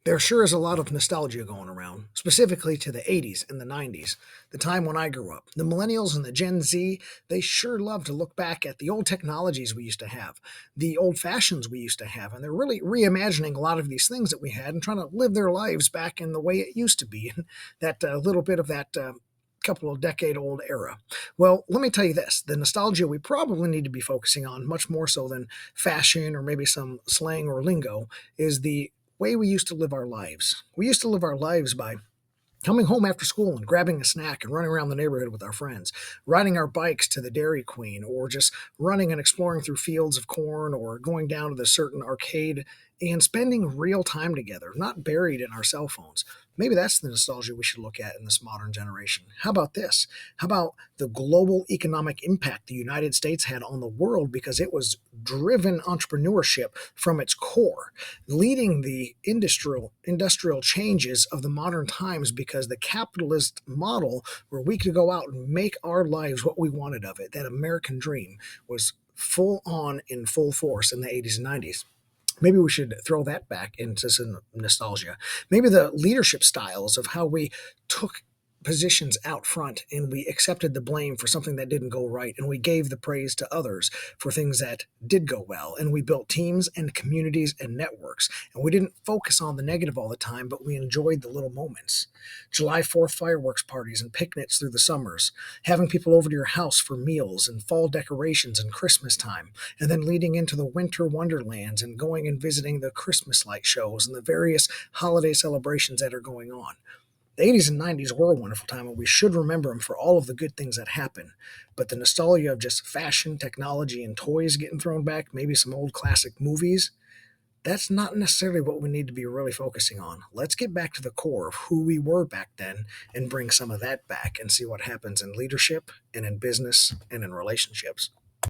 There sure is a lot of nostalgia going around, specifically to the 80s and the 90s, the time when I grew up. The millennials and the Gen Z, they sure love to look back at the old technologies we used to have, the old fashions we used to have, and they're really reimagining a lot of these things that we had and trying to live their lives back in the way it used to be, in that little bit of that couple of decade old era. Well, let me tell you this, the nostalgia we probably need to be focusing on, much more so than fashion or maybe some slang or lingo, is the way we used to live our lives. We used to live our lives by coming home after school and grabbing a snack and running around the neighborhood with our friends, riding our bikes to the Dairy Queen, or just running and exploring through fields of corn, or going down to the certain arcade and spending real time together, not buried in our cell phones. Maybe that's the nostalgia we should look at in this modern generation. How about this? How about the global economic impact the United States had on the world because it was driven entrepreneurship from its core, leading the industrial changes of the modern times because the capitalist model where we could go out and make our lives what we wanted of it, that American dream, was full on in full force in the 80s and 90s. Maybe we should throw that back into some nostalgia. Maybe the leadership styles of how we took positions out front and we accepted the blame for something that didn't go right, and we gave the praise to others for things that did go well, and we built teams and communities and networks, and we didn't focus on the negative all the time, but we enjoyed the little moments. July 4th fireworks parties and picnics through the summers, having people over to your house for meals and fall decorations and Christmas time, and then leading into the winter wonderlands and going and visiting the Christmas light shows and the various holiday celebrations that are going on. The 80s and 90s were a wonderful time, and we should remember them for all of the good things that happened. But the nostalgia of just fashion, technology, and toys getting thrown back, maybe some old classic movies, that's not necessarily what we need to be really focusing on. Let's get back to the core of who we were back then and bring some of that back and see what happens in leadership and in business and in relationships.